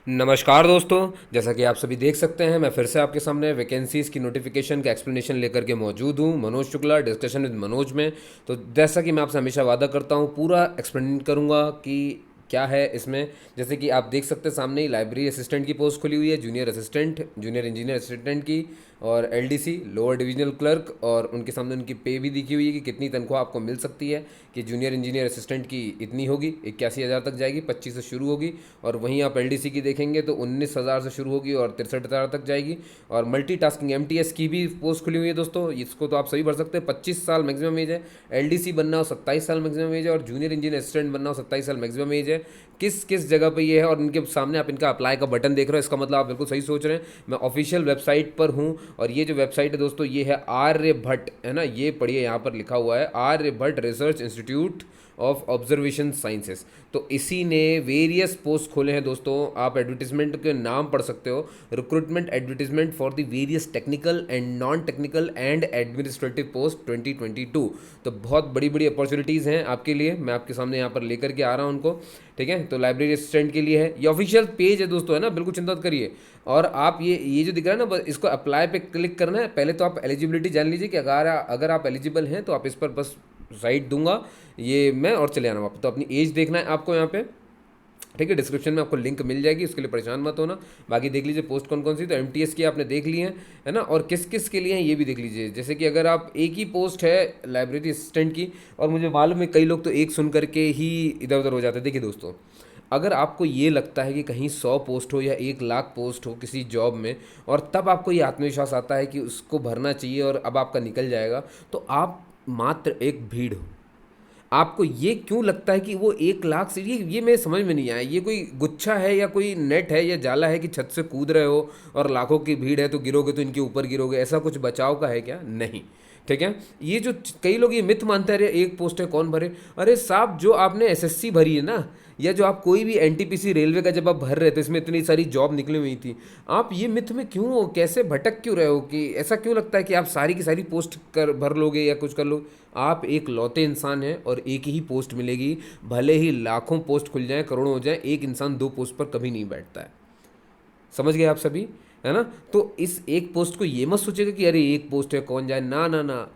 नमस्कार दोस्तों। जैसा कि आप सभी देख सकते हैं, मैं फिर से आपके सामने वैकेंसीज़ की नोटिफिकेशन का एक्सप्लेनेशन लेकर के मौजूद हूँ। मनोज शुक्ला, डिस्कशन विद मनोज में। तो जैसा कि मैं आपसे हमेशा वादा करता हूँ, पूरा एक्सप्लेन करूँगा कि क्या है इसमें। जैसे कि आप देख सकते हैं, सामने ही लाइब्रेरी असिस्टेंट की पोस्ट खुली हुई है, junior assistant, junior engineer assistant की, और एलडीसी लोअर डिविजनल क्लर्क, और उनके सामने उनकी पे भी दिखी हुई है कि कितनी तनख्वाह आपको मिल सकती है। कि जूनियर इंजीनियर असिस्टेंट की इतनी होगी, 81,000 तक जाएगी, 25 से शुरू होगी। और वहीं आप एलडीसी की देखेंगे तो 19,000 से शुरू होगी और 63,000 तक जाएगी। और मल्टीटास्किंग एमटीएस की भी पोस्ट खुली हुई है दोस्तों, इसको तो आप सभी भर सकते हैं। 25 साल मैक्सिमम एज है, एलडीसी बनना हो 27 साल मैक्सिमम एज है, और जूनियर इंजीनियर असिस्टेंट बनना हो 27 साल मैक्सिमम एज है। किस किस जगह पे ये है, और इनके सामने आप इनका अप्लाई का बटन देख रहे हो, इसका मतलब आप बिल्कुल सही सोच रहे हैं। मैं ऑफिशियल वेबसाइट पर हूँ, और ये जो वेबसाइट है दोस्तों, ये है आर्यभट्ट, है ना। ये पढ़िए, यहाँ पर लिखा हुआ है Aryabhatta research institute of observation sciences. तो इसी ने वेरियस पोस्ट खोले हैं दोस्तों। आप एडवर्टीजमेंट के नाम पढ़ सकते हो, recruitment advertisement for the various technical and non technical and administrative post 2022। तो बहुत बड़ी बड़ी अपॉर्चुनिटीज़ हैं आपके लिए, मैं आपके सामने यहाँ पर लेकर के आ रहा हूँ उनको। ठीक है, तो लाइब्रेरी असिस्टेंट के लिए है, ये ऑफिशियल पेज है दोस्तों, है ना, बिल्कुल चिंता मत करिए। और आप ये जो दिख रहा है ना, बस इसको अप्लाई पे क्लिक करना है। पहले तो आप एलिजिबिलिटी जान लीजिए कि अगर आप एलिजिबल हैं तो आप इस पर बस राइट दूंगा ये मैं, और चले आना वापस। तो अपनी एज देखना है आपको यहाँ पे। ठीक है, डिस्क्रिप्शन में आपको लिंक मिल जाएगी, उसके लिए परेशान मत होना। बाकी देख लीजिए पोस्ट कौन कौन सी। तो एमटीएस की आपने देख ली है ना, और किस किस के लिए हैं ये भी देख लीजिए। जैसे कि अगर आप एक ही पोस्ट है लाइब्रेरी असिस्टेंट की, और मुझे मालूम है कई लोग तो एक सुन करके ही इधर उधर हो जाते हैं। देखिए दोस्तों, अगर आपको ये लगता है कि कहीं 100 पोस्ट हो या 1 लाख पोस्ट हो किसी जॉब में, और तब आपको ये आत्मविश्वास आता है कि उसको भरना चाहिए और अब आपका निकल जाएगा, तो आप मात्र एक भीड़ हो। आपको ये क्यों लगता है कि वो 1 लाख से, ये मेरे समझ में नहीं आया। ये कोई गुच्छा है या कोई नेट है या जाला है कि छत से कूद रहे हो और लाखों की भीड़ है तो गिरोगे तो इनके ऊपर गिरोगे, ऐसा कुछ बचाव का है क्या? नहीं। ठीक है, ये जो कई लोग ये मिथ मानते हैं, अरे एक पोस्ट है कौन भरे। अरे साहब, जो आपने एसएससी भरी है ना, या जो आप कोई भी एनटीपीसी रेलवे का जब आप भर रहे थे, इसमें इतनी सारी जॉब निकली हुई थी, आप ये मिथ में क्यों हो, कैसे भटक क्यों रहे हो कि ऐसा क्यों लगता है कि आप सारी की सारी पोस्ट कर भर लोगे या कुछ कर लोगे? आप एक लौते इंसान हैं और एक ही पोस्ट मिलेगी। भले ही लाखों पोस्ट खुल जाएं, करोड़ों हो जाएं, एक इंसान 2 पोस्ट पर कभी नहीं बैठता है। समझ गए आप सभी, है ना। तो इस एक पोस्ट को ये मत सोचेगा कि अरे एक पोस्ट है कौन जाए, ना ना ना।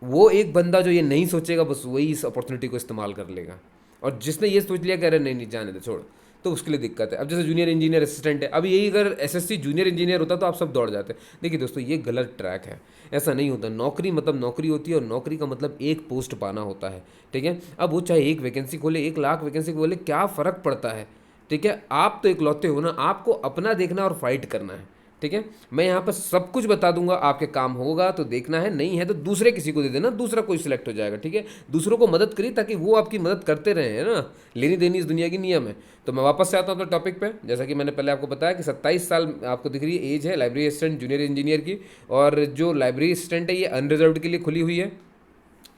वो एक बंदा जो ये नहीं सोचेगा, बस वही इस अपॉर्चुनिटी को इस्तेमाल कर लेगा। और जिसने ये सोच लिया कि अरे नहीं नहीं जाने दे छोड़, तो उसके लिए दिक्कत है। अब जैसे जूनियर इंजीनियर असिस्टेंट है, अब यही अगर एसएससी जूनियर इंजीनियर होता तो आप सब दौड़ जाते। देखिए दोस्तों, ये गलत ट्रैक है, ऐसा नहीं होता। नौकरी मतलब नौकरी होती है, और नौकरी का मतलब एक पोस्ट पाना होता है। ठीक है, अब वो चाहे एक वैकेंसी खोले, 1 लाख वैकेंसी खोले, क्या फ़र्क पड़ता है? ठीक है, आप तो इकलौते हो ना, आपको अपना देखना और फाइट करना है। ठीक है, मैं यहाँ पर सब कुछ बता दूंगा, आपके काम होगा तो देखना है, नहीं है तो दूसरे किसी को दे देना, दूसरा कोई सिलेक्ट हो जाएगा। ठीक है, दूसरों को मदद करिए ताकि वो आपकी मदद करते रहे, है ना। लेनी देनी इस दुनिया की नियम है। तो मैं वापस से आता हूँ अपने टॉपिक पे। जैसा कि मैंने पहले आपको बताया कि 27 साल आपको दिख रही है एज है लाइब्रेरी असिस्टेंट जूनियर इंजीनियर की। और जो लाइब्रेरी असिस्टेंट है ये अनरिजर्व्ड के लिए खुली हुई है।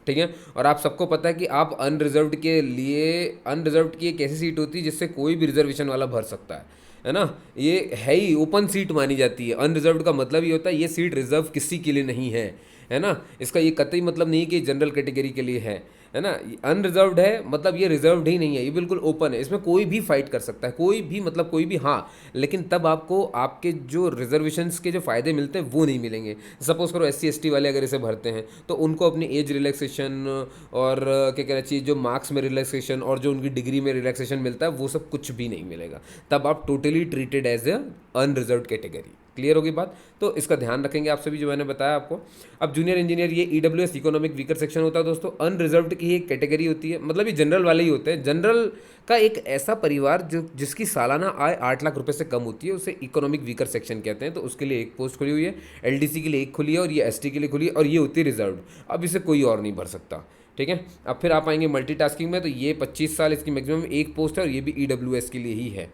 ठीक है, और आप सबको पता है कि आप अनरिजर्व्ड के लिए, अनरिजर्व्ड की एक ऐसी सीट होती है जिससे कोई भी रिजर्वेशन वाला भर सकता है ना। ये है ही ओपन सीट मानी जाती है। अनरिजर्व्ड का मतलब ये होता है ये सीट रिजर्व किसी के लिए नहीं है ना। इसका ये कतई मतलब नहीं कि जनरल कैटेगरी के लिए है ना। अनरिजर्व्ड है मतलब ये रिजर्व्ड ही नहीं है, ये बिल्कुल ओपन है। इसमें कोई भी फाइट कर सकता है, कोई भी, मतलब कोई भी, हाँ। लेकिन तब आपको आपके जो रिजर्वेशंस के जो फ़ायदे मिलते हैं वो नहीं मिलेंगे। सपोज करो SC ST वाले अगर इसे भरते हैं तो उनको अपनी एज रिलैक्सेशन और क्या कहना चाहिए, जो मार्क्स में रिलैक्सेशन और जो उनकी डिग्री में रिलैक्सेशन मिलता है वो सब कुछ भी नहीं मिलेगा। तब आप totally treated as a unreserved category. Clear होगी बात? तो इसका ध्यान रखेंगे आप सभी, जो मैंने बताया आपको। अब जूनियर इंजीनियर ये EWS इकोनॉमिक वीकर सेक्शन होता है दोस्तों। अनरिजर्व्ड की एक कैटेगरी होती है, मतलब ये जनरल वाले ही होते हैं। जनरल का एक ऐसा परिवार जो जिसकी सालाना आय 8 लाख रुपए से कम होती है, उसे इकोनॉमिक वीकर सेक्शन कहते हैं। तो उसके लिए एक पोस्ट खुली हुई है, LDC के लिए एक खुली है, और ये ST के लिए खुली है, और ये होती है रिजर्व्ड। अब इसे कोई और नहीं भर सकता। ठीक है, अब फिर आप आएंगे मल्टीटास्किंग में, तो ये 25 साल इसकी मैक्सिमम एक पोस्ट है, और ये भी EWS के लिए ही है।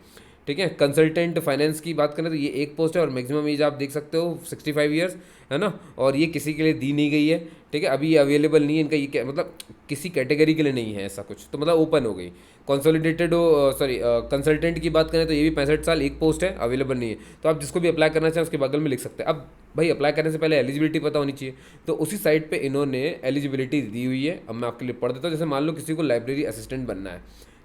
ठीक है, कंसल्टेंट फाइनेंस की बात करें तो ये एक पोस्ट है, और मैक्सिमम एज आप देख सकते हो 65 ईयर्स, है ना। और ये किसी के लिए दी नहीं गई है। ठीक है, अभी ये अवेलेबल नहीं है इनका, ये मतलब किसी कैटेगरी के लिए नहीं है ऐसा कुछ, तो मतलब ओपन हो गई। कंसोलिडेटेड हो, सॉरी, कंसल्टेंट की बात करें तो ये भी 65 साल एक पोस्ट है, अवेलेबल नहीं है। तो आप जिसको भी अप्लाई करना चाहें उसके बगल में लिख सकते हैं। अब भाई अप्लाई करने से पहले एलिजिबिलिटी पता होनी चाहिए, तो उसी साइट पे इन्होंने एलिजिबिलिटी दी हुई है। अब मैं आपके लिए पढ़ देता हूँ। जैसे मान लो किसी को लाइब्रेरी असिस्टेंट बनना है,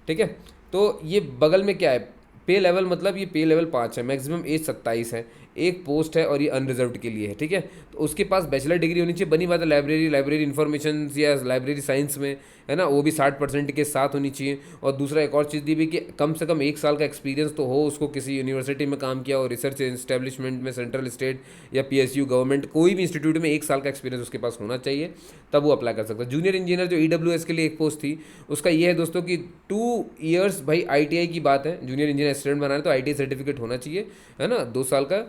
ठीक है, तो ये बगल में क्या है, पे लेवल मतलब ये पे लेवल 5 है, मैक्सिमम एज 27 है, एक पोस्ट है और ये अनरिजर्व्ड के लिए है, ठीक है। तो उसके पास बैचलर डिग्री होनी चाहिए, बनी बात है लाइब्रेरी इन्फॉर्मेशन या लाइब्रेरी साइंस में, है ना, वो भी 60% के साथ होनी चाहिए। और दूसरा एक और चीज़ दी भी कि कम से कम 1 साल का एक्सपीरियंस तो हो उसको, किसी यूनिवर्सिटी में काम किया हो, रिसर्च इस्टेब्लिशमेंट में, सेंट्रल स्टेट या PSU गवर्नमेंट कोई भी इंस्टीट्यूट में 1 साल का एक्सपीरियंस उसके पास होना चाहिए, तब वो अप्लाई कर सकता है। जूनियर इंजीनियर जो EWS के लिए एक पोस्ट थी, उसका ये है दोस्तों कि 2 ईयर्स, भाई ITI की बात है, जूनियर इंजीनियर स्टूडेंट बनाना है तो ITI सर्टिफिकेट होना चाहिए, है ना, 2 साल का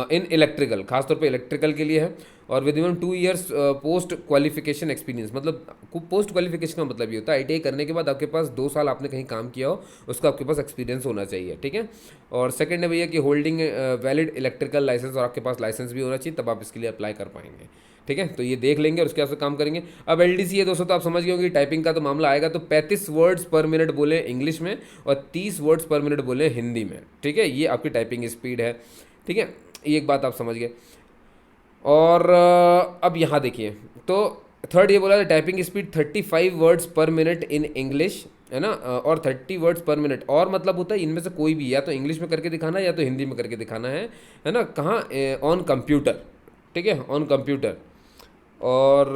इन इलेक्ट्रिकल, खासतौर पे इलेक्ट्रिकल के लिए है। और with in 2 years post qualification experience, मतलब पोस्ट क्वालिफिकेशन का मतलब ये होता है ITI करने के बाद आपके पास 2 साल आपने कहीं काम किया हो, उसका आपके पास एक्सपीरियंस होना चाहिए, ठीक है। और सेकंड है भैया कि होल्डिंग वैलिड इलेक्ट्रिकल लाइसेंस, और आपके पास लाइसेंस भी होना चाहिए, तब आप इसके लिए अप्लाई कर पाएंगे, ठीक है। तो ये देख लेंगे और उसके हिसाब से काम करेंगे। अब LDC है दोस्तों, तो आप समझ गए होंगे टाइपिंग का तो मामला आएगा, तो 35 वर्ड्स पर मिनट बोले इंग्लिश में और 30 वर्ड्स पर मिनट बोले हिंदी में, ठीक है। ये आपकी टाइपिंग स्पीड है, ठीक है, ये एक बात आप समझ गए। और अब यहाँ देखिए, तो थर्ड ये बोला था टाइपिंग स्पीड 35 वर्ड्स पर मिनट इन इंग्लिश, है ना, और 30 वर्ड्स पर मिनट, और मतलब होता है इनमें से कोई भी, या तो इंग्लिश में करके दिखाना या तो हिंदी में करके दिखाना है ना, कहाँ, ऑन कंप्यूटर, ठीक है, ऑन कंप्यूटर। और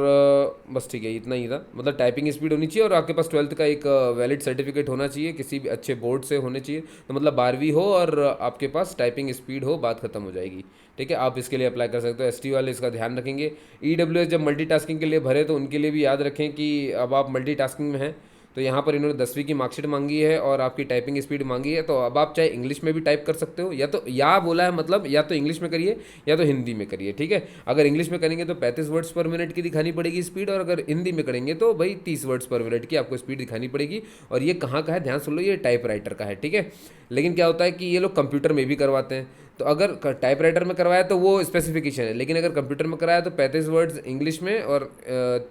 बस ठीक है, इतना ही था, मतलब टाइपिंग स्पीड होनी चाहिए और आपके पास 12th का एक वैलिड सर्टिफिकेट होना चाहिए, किसी भी अच्छे बोर्ड से होने चाहिए, तो मतलब 12वीं हो और आपके पास टाइपिंग स्पीड हो, बात खत्म हो जाएगी, ठीक है। आप इसके लिए अप्लाई कर सकते हो। ST वाले इसका ध्यान रखेंगे। EWS जब मल्टीटास्किंग के लिए भरे तो उनके लिए भी याद रखें कि अब आप मल्टीटास्किंग में हैं, तो यहाँ पर इन्होंने 10वीं की मार्कशीट मांगी है और आपकी टाइपिंग स्पीड मांगी है, तो अब आप चाहे इंग्लिश में भी टाइप कर सकते हो, या तो या बोला है मतलब या तो इंग्लिश में करिए या तो हिंदी में करिए, ठीक है। अगर इंग्लिश में करेंगे तो 35 वर्ड्स पर मिनट की दिखानी पड़ेगी स्पीड, और अगर हिंदी में करेंगे तो भाई 30 वर्ड्स पर मिनट की आपको स्पीड दिखानी पड़ेगी। और ये कहाँ का है ध्यान सुन लो, ये टाइप राइटर का है, ठीक है। लेकिन क्या होता है कि ये लोग कंप्यूटर में भी करवाते हैं, तो अगर टाइप राइटर में करवाया तो वो स्पेसिफिकेशन है, लेकिन अगर कंप्यूटर में कराया तो 35 वर्ड्स इंग्लिश में और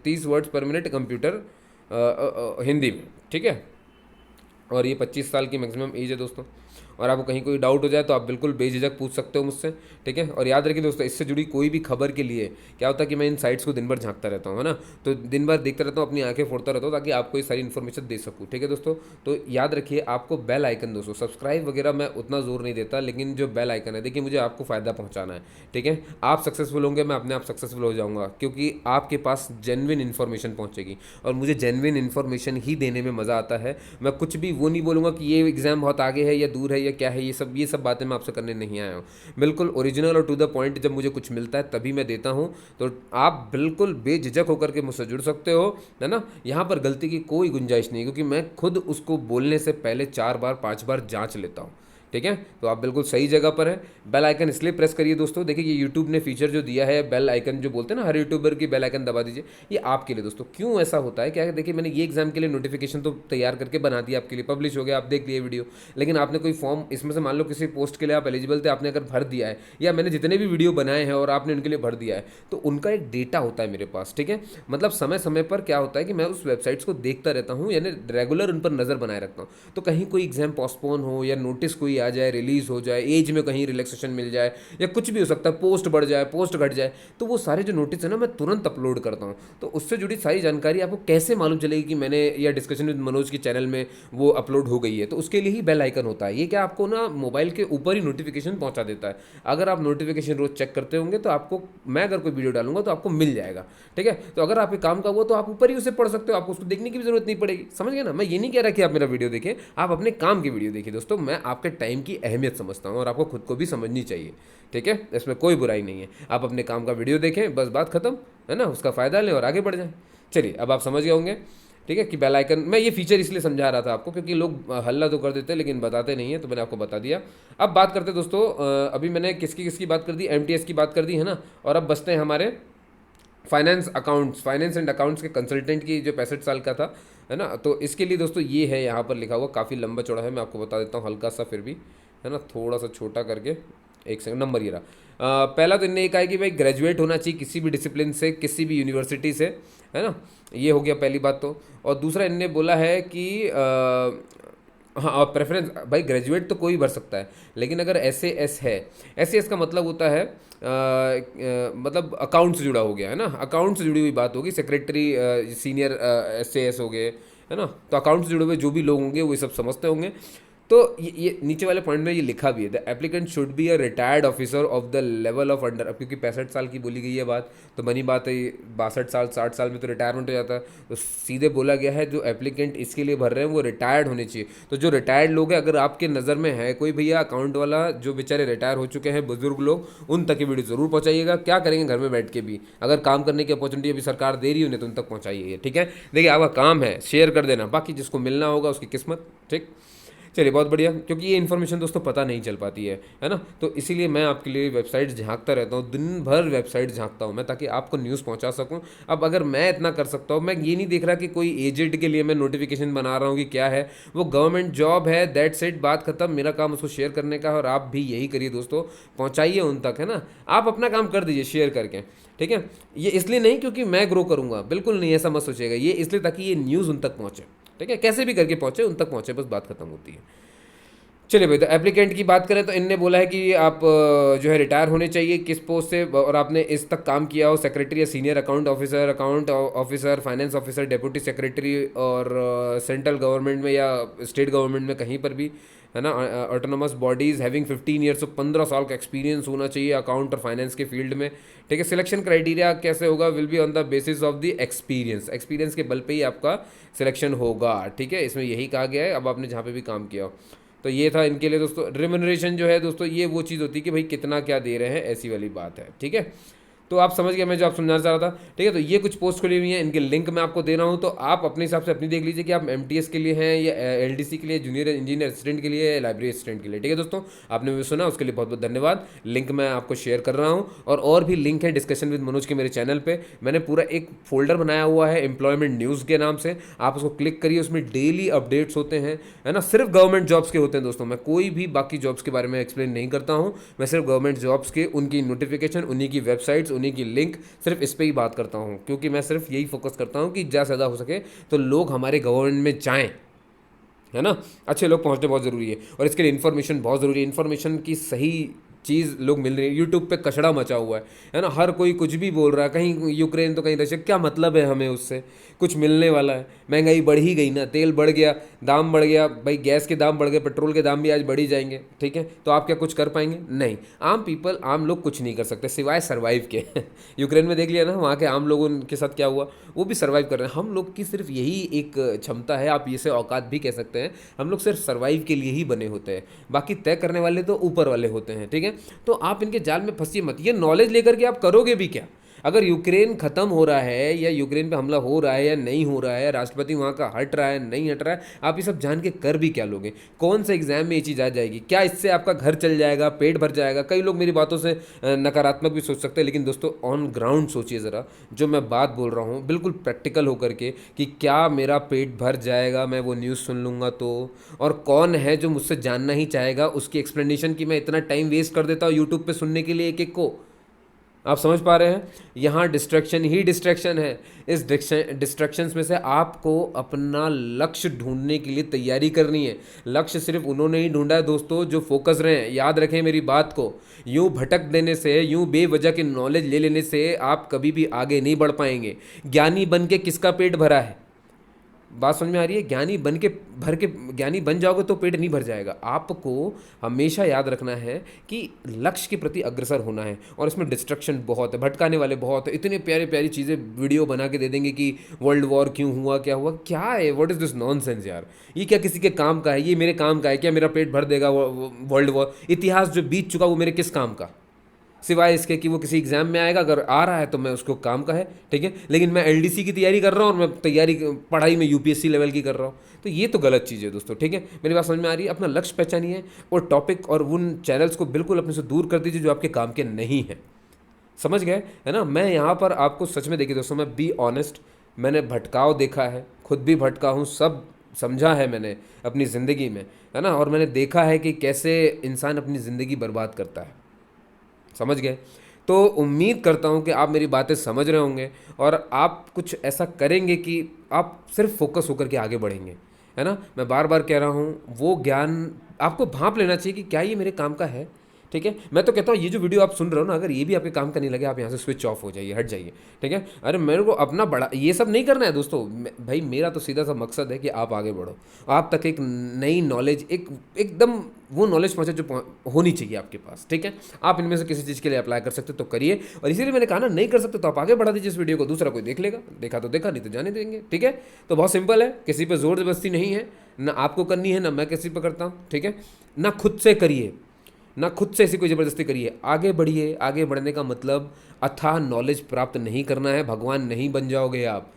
30 वर्ड्स पर मिनट कंप्यूटर हिंदी में, ठीक है। और ये 25 साल की मैक्सिमम एज है दोस्तों। और आपको कहीं कोई डाउट हो जाए तो आप बिल्कुल बेझिझक पूछ सकते हो मुझसे, ठीक है। और याद रखिए दोस्तों, इससे जुड़ी कोई भी खबर के लिए क्या होता है कि मैं इन साइट्स को दिन भर झांकता रहता हूँ, है ना, तो दिन भर देखता रहता हूँ, अपनी आंखें फोड़ता रहता हूँ ताकि आपको ये सारी इन्फॉर्मेशन दे सकूँ, ठीक है दोस्तों। तो याद रखिए, आपको बेल आइकन दोस्तों, सब्सक्राइब वगैरह मैं उतना जोर नहीं देता, लेकिन जो बेल आइकन है, देखिए मुझे आपको फ़ायदा पहुँचाना है, ठीक है। आप सक्सेसफुल होंगे, मैं अपने आप सक्सेसफुल हो जाऊँगा, क्योंकि आपके पास जेन्युइन इन्फॉर्मेशन पहुँचेगी, और मुझे जेन्युइन इन्फॉर्मेशन ही देने में मज़ा आता है। मैं कुछ भी वो नहीं बोलूँगा कि ये एग्ज़ाम बहुत आगे है या दूर है या क्या है, ये सब बातें मैं आपसे करने नहीं आया हूँ। बिल्कुल ओरिजिनल और टू द पॉइंट, जब मुझे कुछ मिलता है तभी मैं देता हूँ, तो आप बिल्कुल बेझिझक होकर के मुझसे जुड़ सकते हो, है ना। यहाँ पर गलती की कोई गुंजाइश नहीं, क्योंकि मैं खुद उसको बोलने से पहले 4 बार 5 बार जांच लेता हूँ, ठीक है। तो आप बिल्कुल सही जगह पर है। बेल आइकन इसलिए प्रेस करिए दोस्तों, देखिए ये यूट्यूब ने फीचर जो दिया है, बेल आइकन जो बोलते हैं ना, हर यूट्यूबर की बेल आइकन दबा दीजिए, ये आपके लिए दोस्तों। क्यों ऐसा होता है, क्या है, देखिए मैंने ये एग्जाम के लिए नोटिफिकेशन तो तैयार करके बना दिया आपके लिए, पब्लिश हो गया, आप देख लिए वीडियो, लेकिन आपने कोई फॉर्म इसमें से मान लो किसी पोस्ट के लिए आप एलिजिबल थे, आपने अगर भर दिया है, या मैंने जितने भी वीडियो बनाए हैं और आपने उनके लिए भर दिया है, तो उनका एक डेटा होता है मेरे पास, ठीक है। मतलब समय समय पर क्या होता है कि मैं उस वेबसाइट्स को देखता रहता हूँ, यानी रेगुलर उन पर नज़र बनाए रखता हूँ। तो कहीं कोई एग्जाम पोस्टपोन हो या नोटिस कोई आ जाए, रिलीज हो जाए, एज में कहीं रिलैक्सेशन मिल जाए, या कुछ भी हो सकता है, पोस्ट बढ़ जाए, पोस्ट घट जाए, तो वो सारे जो नोटिस है ना, मैं तुरंत अपलोड करता हूँ। तो उससे जुड़ी सारी जानकारी आपको कैसे मालूम चलेगी कि मैंने, या डिस्कशन विद मनोज के चैनल में वो अपलोड हो गई है, तो उसके लिए ही बेल आइकन होता है। ये क्या आपको ना मोबाइल के ऊपर ही नोटिफिकेशन पहुंचा देता है। अगर आप नोटिफिकेशन रोज चेक करते होंगे तो आपको, मैं अगर कोई वीडियो डालूंगा तो आपको मिल जाएगा, ठीक है। तो अगर आपके काम का हुआ तो आप ऊपर ही उसे पढ़ सकते हो, आपको उसको देखने की भी जरूरत नहीं पड़ेगी, समझ गए ना। मैं ये नहीं कह रहा कि आप मेरा वीडियो देखें, आप अपने काम की वीडियो देखिए दोस्तों। मैं आपके टाइम की अहमियत समझता हूँ और आपको खुद को भी समझनी चाहिए, ठीक है, इसमें कोई बुराई नहीं है। आप अपने काम का वीडियो देखें, बस बात खत्म, है ना, उसका फ़ायदा लें और आगे बढ़ जाएं। चलिए, अब आप समझ गए होंगे, ठीक है, कि बेल आइकन, मैं ये फीचर इसलिए समझा रहा था आपको क्योंकि लोग हल्ला तो कर देते हैं लेकिन बताते नहीं है, तो मैंने आपको बता दिया। अब बात करते हैं दोस्तों, अभी मैंने किसकी किसकी बात कर दी, MTS की बात कर दी, है ना। और अब बचते हैं हमारे फाइनेंस एंड अकाउंट्स के कंसल्टेंट की, जो 65 साल का था, है ना। तो इसके लिए दोस्तों ये है यहाँ पर लिखा हुआ, काफ़ी लंबा चौड़ा है, मैं आपको बता देता हूँ हल्का सा, फिर भी, है ना, थोड़ा सा छोटा करके। एक सेकंड, नंबर ये रहा। पहला तो इनने ये कहा है कि भाई ग्रेजुएट होना चाहिए किसी भी डिसिप्लिन से, किसी भी यूनिवर्सिटी से, है ना, ये हो गया पहली बात तो। और दूसरा इनने बोला है कि हाँ, प्रेफरेंस भाई ग्रेजुएट तो कोई भर सकता है, लेकिन अगर SAS है, SAS का मतलब होता है मतलब अकाउंट से जुड़ा हो गया, है ना, अकाउंट से जुड़ी हुई बात होगी, सेक्रेटरी, सीनियर SAS हो गए, है ना। तो अकाउंट से जुड़े हुए जो भी लोग होंगे वो ये सब समझते होंगे। तो ये नीचे वाले पॉइंट में ये लिखा भी है, the applicant should be a retired officer of the level of under. अब क्योंकि 65 साल की बोली गई है बात, तो बनी बात है 62 साल 60 साल में तो रिटायरमेंट हो जाता है, तो सीधे बोला गया है जो एप्लीकेंट इसके लिए भर रहे हैं वो रिटायर्ड होने चाहिए। तो जो रिटायर्ड लोग हैं, अगर आपके नज़र में है कोई भैया अकाउंट वाला जो बेचारे रिटायर हो चुके हैं बुजुर्ग लोग, उन तक ये वीडियो ज़रूर पहुँचाइएगा। क्या करेंगे घर में बैठ के भी, अगर काम करने की अपॉर्चुनिटी अभी सरकार दे रही है उन्हें, तो उन तक पहुँचाइए। ठीक है, देखिए आपका काम है शेयर कर देना, बाकी जिसको मिलना होगा उसकी किस्मत। ठीक, चलिए बहुत बढ़िया, क्योंकि ये इन्फॉर्मेशन दोस्तों पता नहीं चल पाती है ना। तो इसीलिए मैं आपके लिए वेबसाइट झांकता रहता हूँ, दिन भर वेबसाइट झांकता हूँ मैं, ताकि आपको न्यूज़ पहुँचा सकूँ। अब अगर मैं इतना कर सकता हूँ, मैं ये नहीं देख रहा कि कोई एजेड के लिए मैं नोटिफिकेशन बना रहा हूँ कि क्या है, वो गवर्नमेंट जॉब है, दैट्स इट, बात खत्म। मेरा काम उसको शेयर करने का है, और आप भी यही करिए दोस्तों, पहुँचाइए उन तक, है ना। आप अपना काम कर दीजिए शेयर करके, ठीक है। ये इसलिए नहीं क्योंकि मैं ग्रो करूँगा, बिल्कुल नहीं, ऐसा मत सोचिएगा, ये इसलिए ताकि ये न्यूज़ उन तक पहुँचे, ठीक है, कैसे भी करके पहुँचे, उन तक पहुँचे, बस बात खत्म होती है। चलिए भाई, तो एप्लीकेंट की बात करें तो इनने बोला है कि आप जो है रिटायर होने चाहिए किस पोस्ट से, और आपने इस तक काम किया हो, सेक्रेटरी या senior account officer, finance officer, deputy secretary, और सेंट्रल गवर्नमेंट में या स्टेट गवर्नमेंट में कहीं पर भी, है ना। ऑटोनोमस बॉडीज़ हैविंग 15 ईयर्स, 15 साल का एक्सपीरियंस होना चाहिए अकाउंट और फाइनेंस के फील्ड में, ठीक है। सिलेक्शन क्राइटेरिया कैसे होगा, will be on the basis of the experience के बल पे ही आपका सिलेक्शन होगा, ठीक है। इसमें यही कहा गया है, अब आपने जहाँ पे भी काम किया हो। तो ये था इनके लिए दोस्तों। रिम्यूनरेशन जो है दोस्तों, ये वो चीज़ होती है कि भाई कितना क्या दे रहे हैं, ऐसी वाली बात है, ठीक है। तो आप समझ गए मैं जो आप समझाना चाह रहा था, ठीक है। तो ये कुछ पोस्ट खुली हुई हैं, इनके लिंक मैं आपको दे रहा हूँ, तो आप अपने हिसाब से अपनी देख लीजिए कि आप एमटीएस के लिए हैं या एलडीसी के लिए, जूनियर इंजीनियर असिस्टेंट के लिए, लाइब्रेरी असिस्टेंट के लिए, ठीक है दोस्तों। आपने भी सुना, उसके लिए बहुत बहुत धन्यवाद। लिंक मैं आपको शेयर कर रहा हूँ, और भी लिंक है डिस्कशन विद मनोज के मेरे चैनल पे। मैंने पूरा एक फोल्डर बनाया हुआ है एम्प्लॉयमेंट न्यूज़ के नाम से, आप उसको क्लिक करिए, उसमें डेली अपडेट्स होते हैं, है ना। सिर्फ गवर्नमेंट जॉब्स के होते हैं दोस्तों, मैं कोई भी बाकी जॉब्स के बारे में एक्सप्लेन नहीं करता हूँ। मैं सिर्फ गवर्नमेंट जॉब्स के, उनकी नोटिफिकेशन, उन्हीं की वेबसाइट्स, उन्हीं की लिंक, सिर्फ इस पे ही बात करता हूँ, क्योंकि मैं सिर्फ यही फोकस करता हूँ कि ज़्यादा से ज़्यादा हो सके तो लोग हमारे गवर्नमेंट में जाएँ, है ना। अच्छे लोग पहुंचने बहुत ज़रूरी है, और इसके लिए इन्फॉर्मेशन बहुत ज़रूरी है। इन्फॉर्मेशन की सही चीज़ लोग मिल रही है। यूट्यूब पे कचड़ा मचा हुआ है ना, हर कोई कुछ भी बोल रहा है, कहीं यूक्रेन तो कहीं रशिया, क्या मतलब है हमें उससे कुछ मिलने वाला है। महंगाई बढ़ ही गई ना, तेल बढ़ गया, दाम बढ़ गया भाई, गैस के दाम बढ़ गए, पेट्रोल के दाम भी आज बढ़ ही जाएंगे, ठीक है। तो आप क्या कुछ कर पाएंगे? नहीं। आम पीपल, आम लोग कुछ नहीं कर सकते सिवाय सर्वाइव के यूक्रेन में देख लिया ना, वहाँ के आम लोगों के साथ क्या हुआ, वो भी सर्वाइव कर रहे हैं। हम लोग की सिर्फ यही एक क्षमता है, आप इसे औकात भी कह सकते हैं, हम लोग सिर्फ सर्वाइव के लिए ही बने होते हैं, बाकी तय करने वाले तो ऊपर वाले होते हैं, ठीक है। तो आप इनके जाल में फंसिए मत। ये नॉलेज लेकर के आप करोगे भी क्या? अगर यूक्रेन खत्म हो रहा है, या यूक्रेन पे हमला हो रहा है या नहीं हो रहा है, राष्ट्रपति वहाँ का हट रहा है नहीं हट रहा है, आप ये सब जान के कर भी क्या लोगे? कौन सा एग्जाम में ये चीज़ आ जाएगी? क्या इससे आपका घर चल जाएगा, पेट भर जाएगा? कई लोग मेरी बातों से नकारात्मक भी सोच सकते हैं, लेकिन दोस्तों ऑन ग्राउंड सोचिए ज़रा, जो मैं बात बोल रहा हूँ बिल्कुल प्रैक्टिकल होकर के, कि क्या मेरा पेट भर जाएगा मैं वो न्यूज़ सुन लूँगा तो? और कौन है जो मुझसे जानना ही चाहेगा उसकी एक्सप्लेनेशन की मैं इतना टाइम वेस्ट कर देता हूँ यूट्यूब पे सुनने के लिए एक एक को? आप समझ पा रहे हैं? यहाँ डिस्ट्रैक्शन ही डिस्ट्रैक्शन है। इस डिस्ट्रैक्शंस में से आपको अपना लक्ष्य ढूंढने के लिए तैयारी करनी है। लक्ष्य सिर्फ उन्होंने ही ढूंढा है दोस्तों जो फोकस रहे हैं। याद रखें मेरी बात को, यूँ भटक देने से, यूँ बेवजह के नॉलेज ले लेने से आप कभी भी आगे नहीं बढ़ पाएंगे। ज्ञानी बन के किसका पेट भरा है? बात समझ में आ रही है? ज्ञानी बन जाओगे तो पेट नहीं भर जाएगा। आपको हमेशा याद रखना है कि लक्ष्य के प्रति अग्रसर होना है, और इसमें डिस्ट्रक्शन बहुत है, भटकाने वाले बहुत है। इतने प्यारी प्यारी चीज़ें वीडियो बना के दे देंगे कि वर्ल्ड वॉर क्यों हुआ, क्या हुआ, क्या है, व्हाट इज़ दिस नॉनसेंस यार। ये क्या किसी के काम का है? ये मेरे काम का है क्या? मेरा पेट भर देगा वर्ल्ड वॉर? इतिहास जो बीत चुका वो मेरे किस काम का, सिवाय इसके कि वो किसी एग्जाम में आएगा, अगर आ रहा है तो मैं उसको काम का है, ठीक है। लेकिन मैं एलडीसी की तैयारी कर रहा हूँ, और मैं पढ़ाई में यूपीएससी लेवल की कर रहा हूँ, तो ये तो गलत चीज़ है दोस्तों, ठीक है। मेरी बात समझ में आ रही है? अपना लक्ष्य पहचानिए, और टॉपिक और उन चैनल्स को बिल्कुल अपने से दूर कर दीजिए जो आपके काम के नहीं हैं। समझ गए, है ना। मैं यहाँ पर आपको सच में, देखिए दोस्तों, मैं बी ऑनेस्ट, मैंने भटकाव देखा है, खुद भी भटका हूँ, सब समझा है मैंने अपनी ज़िंदगी में, है ना। और मैंने देखा है कि कैसे इंसान अपनी ज़िंदगी बर्बाद करता है। समझ गए? तो उम्मीद करता हूँ कि आप मेरी बातें समझ रहे होंगे, और आप कुछ ऐसा करेंगे कि आप सिर्फ फोकस होकर के आगे बढ़ेंगे, है ना। मैं बार बार कह रहा हूँ, वो ज्ञान आपको भांप लेना चाहिए कि क्या ये मेरे काम का है, ठीक है। मैं तो कहता हूँ ये जो वीडियो आप सुन रहे हो ना, अगर ये भी आपके काम का नहीं लगे, आप यहाँ से स्विच ऑफ हो जाइए, हट जाइए, ठीक है। अरे मेरे को अपना बड़ा ये सब नहीं करना है दोस्तों। भाई मेरा तो सीधा सा मकसद है कि आप आगे बढ़ो, आप तक एक नई नॉलेज, एकदम वो नॉलेज पहुँचे जो होनी चाहिए आपके पास, ठीक है। आप इनमें से किसी चीज़ के लिए अप्लाई कर सकते हो तो करिए, और इसीलिए मैंने कहा ना, नहीं कर सकते तो आप आगे बढ़ा दीजिए इस वीडियो को, दूसरा कोई देख लेगा, देखा तो देखा, नहीं तो जाने देंगे, ठीक है। तो बहुत सिंपल है, किसी पे जोर जबरदस्ती नहीं है, ना आपको करनी है, ना मैं किसी पे करता हूँ, ठीक है। ना खुद से करिए, ना खुद से ऐसी कोई ज़बरदस्ती करिए, आगे बढ़िए। आगे बढ़ने का मतलब अथाह नॉलेज प्राप्त नहीं करना है, भगवान नहीं बन जाओगे आप।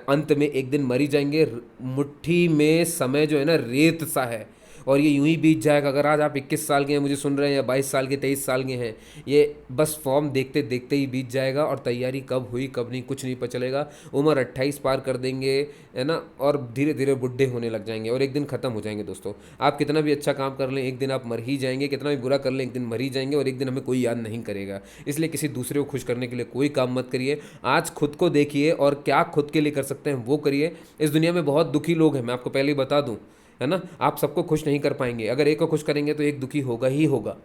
अंत में एक दिन मरी जाएंगे। मुट्ठी में समय जो है ना, रेत सा है, और ये यूं ही बीत जाएगा। अगर आज आप 21 साल के हैं, मुझे सुन रहे हैं, या 22 साल के, 23 साल के हैं, ये बस फॉर्म देखते देखते ही बीत जाएगा, और तैयारी कब हुई कब नहीं कुछ नहीं पता चलेगा। उम्र 28 पार कर देंगे, है ना, और धीरे धीरे बुढ़े होने लग जाएंगे, और एक दिन ख़त्म हो जाएंगे दोस्तों। आप कितना भी अच्छा काम कर लें, एक दिन आप मर ही जाएंगे, कितना भी बुरा कर लें, एक दिन मर ही जाएंगे, और एक दिन हमें कोई याद नहीं करेगा। इसलिए किसी दूसरे को खुश करने के लिए कोई काम मत करिए, आज खुद को देखिए, और क्या खुद के लिए कर सकते हैं वो करिए। इस दुनिया में बहुत दुखी लोग हैं, मैं आपको पहले ही बता दूं, है ना। आप सबको खुश नहीं कर पाएंगे, अगर एक को खुश करेंगे तो एक दुखी होगा ही होगा,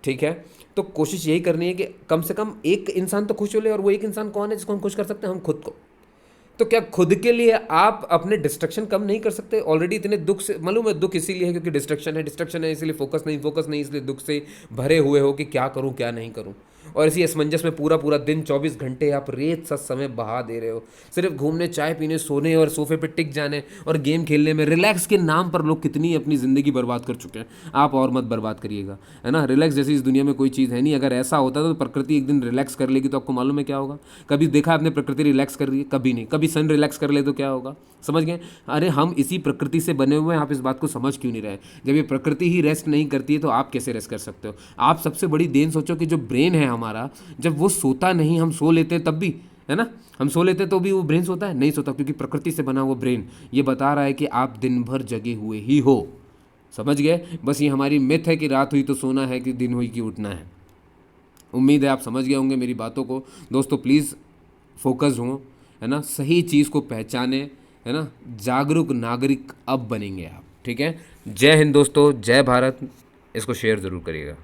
ठीक है। तो कोशिश यही करनी है कि कम से कम एक इंसान तो खुश हो ले, और वो एक इंसान कौन है जिसको हम खुश कर सकते हैं? हम खुद को। तो क्या खुद के लिए आप अपने डिस्ट्रक्शन कम नहीं कर सकते? ऑलरेडी इतने दुख से, मालूम है दुख इसीलिए है क्योंकि डिस्ट्रक्शन है, इसलिए फोकस नहीं इसलिए दुख से भरे हुए हो कि क्या करूं क्या नहीं करूं। और इसी असमंजस में पूरा पूरा दिन 24 घंटे आप रेत सा समय बहा दे रहे हो, सिर्फ घूमने, चाय पीने, सोने और सोफे पे टिक जाने और गेम खेलने में। रिलैक्स के नाम पर लोग कितनी अपनी ज़िंदगी बर्बाद कर चुके हैं, आप और मत बर्बाद करिएगा, है ना। रिलैक्स जैसी इस दुनिया में कोई चीज़ है नहीं। अगर ऐसा होता तो प्रकृति एक दिन रिलैक्स कर लेगी, तो आपको मालूम है क्या होगा? कभी देखा आपने प्रकृति रिलैक्स कर रही है? कभी नहीं। कभी सन रिलैक्स कर ले तो क्या होगा? समझ गए? अरे हम इसी प्रकृति से बने हुए हैं, आप इस बात को समझ क्यों नहीं रहे? जब ये प्रकृति ही रेस्ट नहीं करती है तो आप कैसे रेस्ट कर सकते हो? आप सबसे बड़ी देन सोचो कि जो ब्रेन है हमारा, जब वो सोता नहीं, हम सो लेते हैं तब भी, है ना, हम सो लेते तो भी वो ब्रेन सोता है? नहीं सोता, क्योंकि प्रकृति से बना हुआ ब्रेन ये बता रहा है कि आप दिन भर जगे हुए ही हो। समझ गए? बस ये हमारी मिथ है कि रात हुई तो सोना है, कि दिन हुई कि उठना है। उम्मीद है आप समझ गए होंगे मेरी बातों को। दोस्तों प्लीज़ फोकस हो, है ना, सही चीज़ को पहचाने, है ना, जागरूक नागरिक अब बनेंगे आप, ठीक है। जय हिंद दोस्तों, जय भारत। इसको शेयर ज़रूर करिएगा।